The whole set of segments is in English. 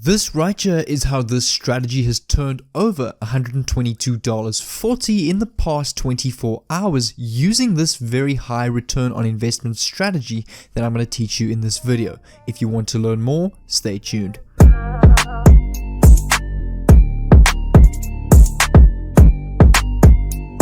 This right here is how this strategy has turned over $122.40 in the past 24 hours using this very high return on investment strategy that I'm going to teach you in this video. If you want to learn more, stay tuned.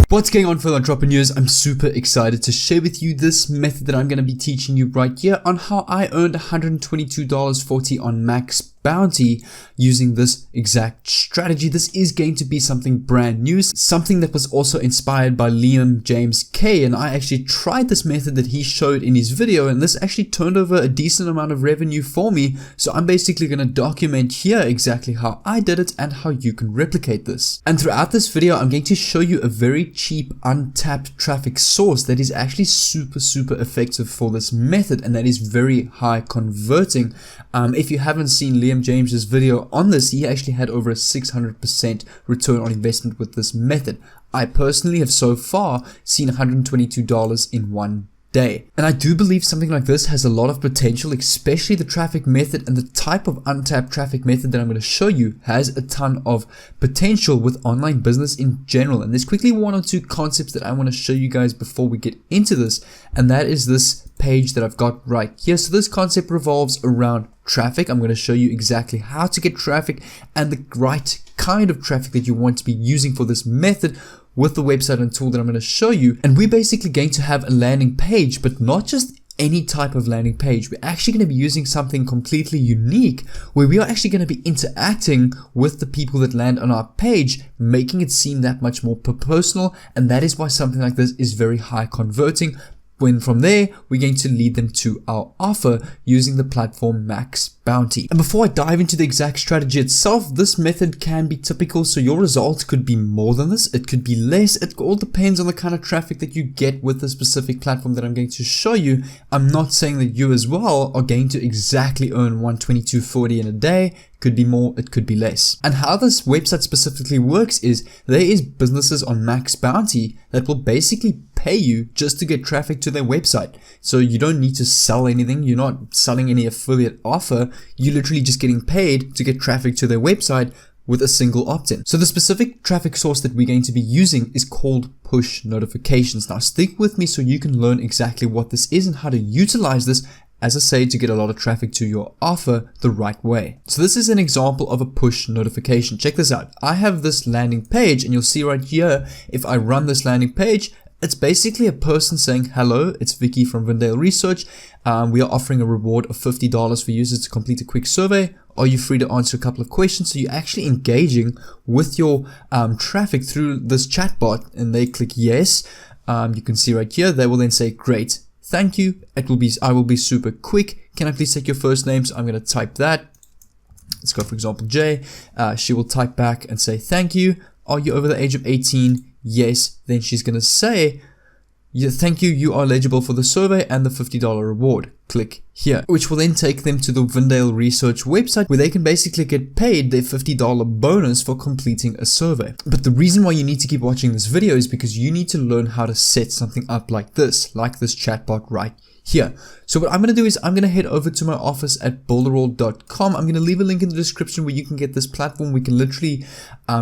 What's going on, fellow entrepreneurs? I'm super excited to share with you this method that I'm going to be teaching you right here on how I earned $122.40 on Max Bounty using this exact strategy. This is going to be something brand new, something that was also inspired by Liam James K, and I actually tried this method that he showed in his video, and this actually turned over a decent amount of revenue for me. So I'm basically going to document here exactly how I did it and how you can replicate this. And throughout this video, I'm going to show you a very cheap untapped traffic source that is actually super effective for this method, and that is very high converting. If you haven't seen Liam James's video on this, he actually had over a 600% return on investment with this method. I personally have so far seen $122 in one day. And I do believe something like this has a lot of potential, especially the traffic method and the type of untapped traffic method that I'm going to show you has a ton of potential with online business in general. And there's quickly one or two concepts that I want to show you guys before we get into this, and that is this page that I've got right here. So this concept revolves around traffic. I'm going to show you exactly how to get traffic and the right kind of traffic that you want to be using for this method with the website and tool that I'm going to show you. And we're basically going to have a landing page, but not just any type of landing page. We're actually going to be using something completely unique where we are actually going to be interacting with the people that land on our page, making it seem that much more personal. And that is why something like this is very high converting. When from there, we're going to lead them to our offer using the platform Max Bounty. And before I dive into the exact strategy itself, this method can be typical, so your result could be more than this, it could be less, it all depends on the kind of traffic that you get with the specific platform that I'm going to show you. I'm not saying that you as well are going to exactly earn $122.40 in a day. Could be more, it could be less. And how this website specifically works is there is businesses on Max Bounty that will basically pay you just to get traffic to their website. So you don't need to sell anything. You're not selling any affiliate offer. You're literally just getting paid to get traffic to their website with a single opt-in. So the specific traffic source that we're going to be using is called push notifications. Now stick with me so you can learn exactly what this is and how to utilize this, as I say, to get a lot of traffic to your offer the right way. So this is an example of a push notification. Check this out. I have this landing page, and you'll see right here, if I run this landing page, it's basically a person saying, hello, it's Vicky from Vendale Research. We are offering a reward of $50 for users to complete a quick survey. Are you free to answer a couple of questions? So you're actually engaging with your traffic through this chatbot, and they click yes. You can see right here, they will then say, great. Thank you. I will be super quick. Can I please take your first name? So I'm going to type that. Let's go, for example, Jay. She will type back and say, thank you. Are you over the age of 18? Yes. Then she's going to say, yeah, thank you. You are eligible for the survey and the $50 reward. Click here, which will then take them to the Vendale Research website where they can basically get paid their $50 bonus for completing a survey. But the reason why you need to keep watching this video is because you need to learn how to set something up like this chatbot right here. So what I'm going to do is I'm going to head over to my office at builderall.com. I'm going to leave a link in the description where you can get this platform. We can literally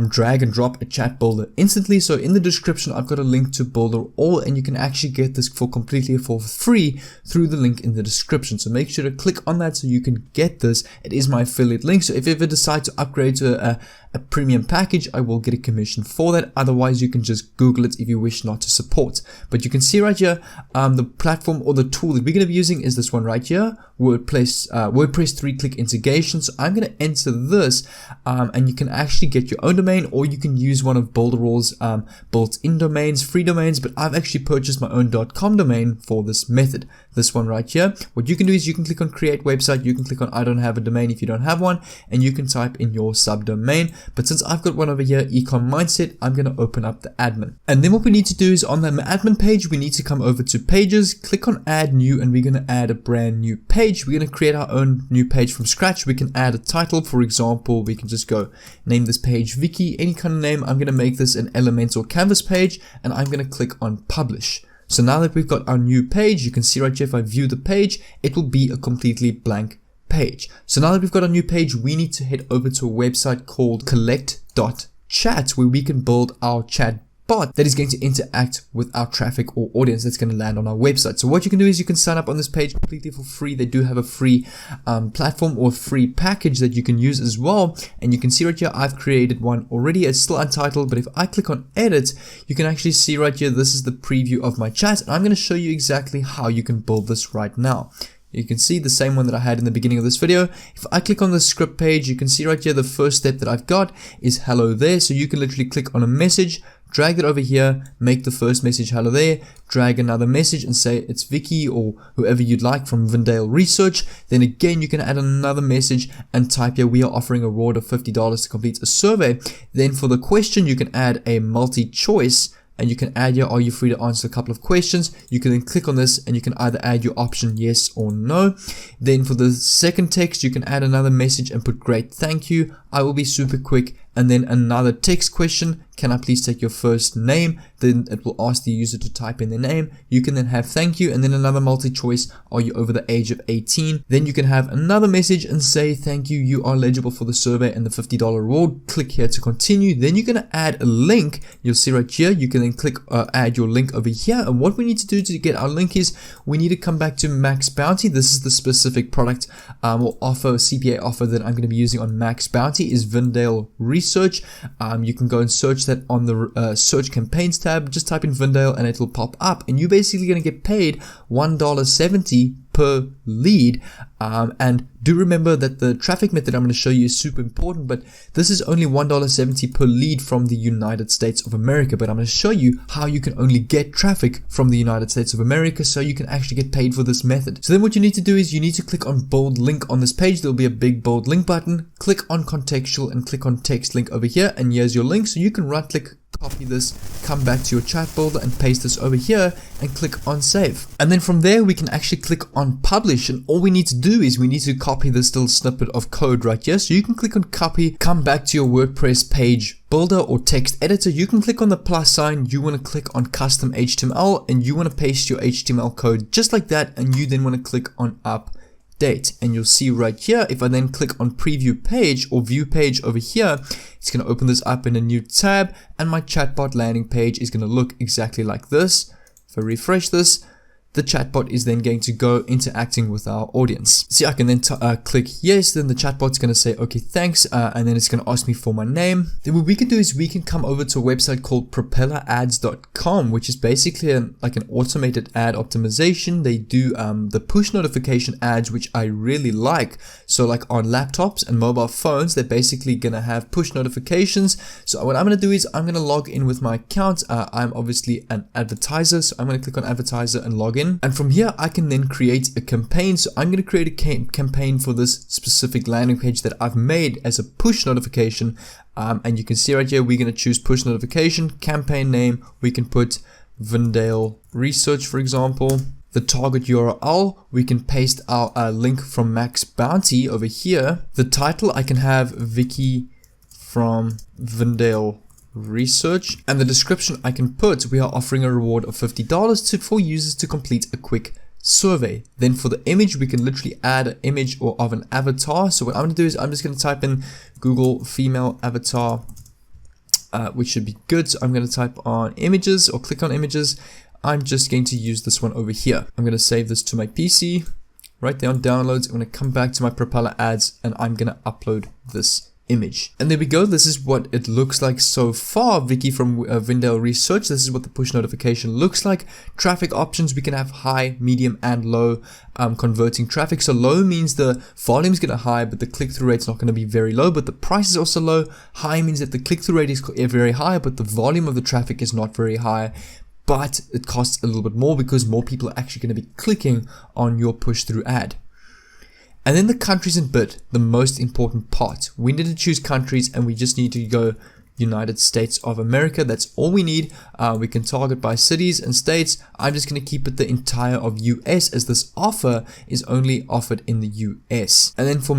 drag and drop a chat builder instantly. So in the description, I've got a link to Builderall, and you can actually get this completely for free through the link in the description. So make sure to click on that so you can get this. It is my affiliate link. So if you ever decide to upgrade to a premium package, I will get a commission for that. Otherwise, you can just Google it if you wish not to support. But you can see right here, the platform or the tool that we're going to be using is this one right here, WordPress 3-click integration. So I'm going to enter this, and you can actually get your own domain, or you can use one of Builderall's built-in domains, free domains, but I've actually purchased my own .com domain for this method. This one right here. What you can do is you can click on create website, you can click on I don't have a domain if you don't have one, and you can type in your subdomain. But since I've got one over here, Ecom Mindset, I'm going to open up the admin. And then what we need to do is on the admin page, we need to come over to pages, click on add new, and we're going to add a brand new page. We're going to create our own new page from scratch. We can add a title. For example, we can just go name this page Vicky, any kind of name. I'm going to make this an Elementor Canvas page, and I'm going to click on publish. So now that we've got our new page, you can see right here, if I view the page, it will be a completely blank page. So now that we've got our new page, we need to head over to a website called collect.chat, where we can build our chat bot that is going to interact with our traffic or audience that's going to land on our website. So what you can do is you can sign up on this page completely for free. They do have a free platform or free package that you can use as well. And you can see right here, I've created one already. It's still untitled, but if I click on edit, you can actually see right here, this is the preview of my chat. And I'm going to show you exactly how you can build this right now. You can see the same one that I had in the beginning of this video. If I click on the script page, you can see right here, the first step that I've got is hello there. So you can literally click on a message, drag it over here, make the first message hello there, drag another message and say it's Vicky or whoever you'd like from Vindale Research. Then again, you can add another message and type here, we are offering a reward of $50 to complete a survey. Then for the question, you can add a multi-choice. And you can add here, are you free to answer a couple of questions? You can then click on this and you can either add your option yes or no. Then for the second text, you can add another message and put great thank you. I will be super quick. And then another text question, can I please take your first name? Then it will ask the user to type in their name. You can then have thank you, and then another multi-choice, are you over the age of 18? Then you can have another message and say thank you, you are eligible for the survey and the $50 reward. Click here to continue. Then you're going to add a link. You'll see right here, you can then click add your link over here. And what we need to do to get our link is we need to come back to Max Bounty. This is the specific product or offer, CPA offer that I'm going to be using on Max Bounty is Vindale Research. You can go and search that on the search campaigns tab. Just type in Vindale and it'll pop up, and you're basically going to get paid $1.70 per lead. And do remember that the traffic method I'm going to show you is super important, but this is only $1.70 per lead from the United States of America. But I'm going to show you how you can only get traffic from the United States of America so you can actually get paid for this method. So then what you need to do is you need to click on bold link on this page. There'll be a big bold link button. Click on contextual and click on text link over here, and here's your link. So you can right click, copy this, come back to your chat builder and paste this over here and click on save. And then from there we can actually click on publish, and all we need to do is we need to copy this little snippet of code right here. So you can click on copy, come back to your WordPress page builder or text editor. You can click on the plus sign, you want to click on custom HTML, and you want to paste your HTML code just like that, and you then want to click on update. And you'll see right here, if I then click on preview page or view page over here, it's going to open this up in a new tab, and my chatbot landing page is going to look exactly like this. If I refresh this, the chatbot is then going to go interacting with our audience. See, I can then click yes, then the chatbot's going to say, okay, thanks, and then it's going to ask me for my name. Then what we can do is we can come over to a website called propellerads.com, which is basically like an automated ad optimization. They do the push notification ads, which I really like. So like on laptops and mobile phones, they're basically going to have push notifications. So what I'm going to do is I'm going to log in with my account. I'm obviously an advertiser, so I'm going to click on advertiser and log in. And from here, I can then create a campaign. So I'm going to create a campaign for this specific landing page that I've made as a push notification. And you can see right here, we're going to choose push notification, campaign name. We can put Vindale Research, for example. The target URL, we can paste our link from Max Bounty over here. The title, I can have Vicky from Vindale Research, and the description I can put, we are offering a reward of $50 for users to complete a quick survey. Then for the image, we can literally add an image or of an avatar. So what I'm going to do is I'm just going to type in Google female avatar, which should be good. So I'm going to type on images or click on images. I'm just going to use this one over here. I'm going to save this to my PC, right there on downloads. I'm going to come back to my Propeller ads, and I'm going to upload this image. And there we go. This is what it looks like so far. Vicky from Vindale Research. This is what the push notification looks like. Traffic options, we can have high, medium, and low converting traffic. So low means the volume is going to high, but the click-through rate is not going to be very low, but the price is also low. High means that the click-through rate is very high, but the volume of the traffic is not very high, but it costs a little bit more because more people are actually going to be clicking on your push-through ad. And then the countries and bid, the most important part. We need to choose countries, and we just need to go United States of America. That's all we need. We can target by cities and states. I'm just going to keep it the entire of US, as this offer is only offered in the US. And then for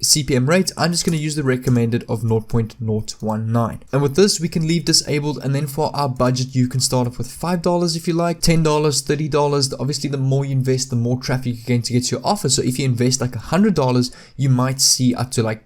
CPM rate, I'm just going to use the recommended of 0.019. And with this, we can leave disabled. And then for our budget, you can start off with $5 if you like, $10, $30. Obviously, the more you invest, the more traffic you're going to get to your offer. So if you invest like $100, you might see up to like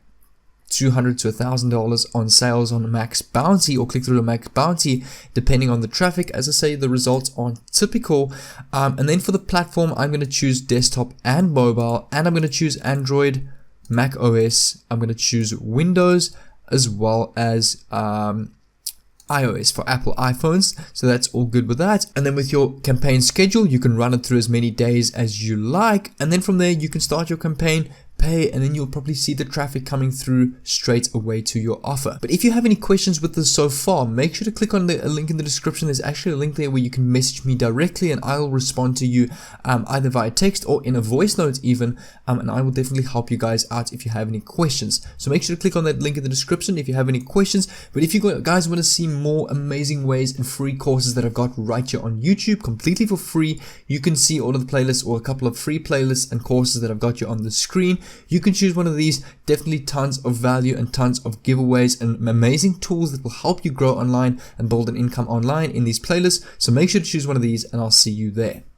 $200 to $1,000 on sales on max bounty or click through to max bounty, depending on the traffic. As I say, the results aren't typical. And then for the platform, I'm going to choose desktop and mobile, and I'm going to choose Android, Mac OS. I'm going to choose Windows as well as iOS for Apple iPhones. So that's all good with that. And then with your campaign schedule, you can run it through as many days as you like. And then from there, you can start your campaign, pay, and then you'll probably see the traffic coming through straight away to your offer. But if you have any questions with this so far, make sure to click on the link in the description. There's actually a link there where you can message me directly, and I'll respond to you either via text or in a voice note even, and I will definitely help you guys out if you have any questions. So make sure to click on that link in the description if you have any questions. But if you guys want to see more amazing ways and free courses that I've got right here on YouTube completely for free, you can see all of the playlists or a couple of free playlists and courses that I've got you on the screen. You can choose one of these. Definitely tons of value and tons of giveaways and amazing tools that will help you grow online and build an income online in these playlists. So make sure to choose one of these, and I'll see you there.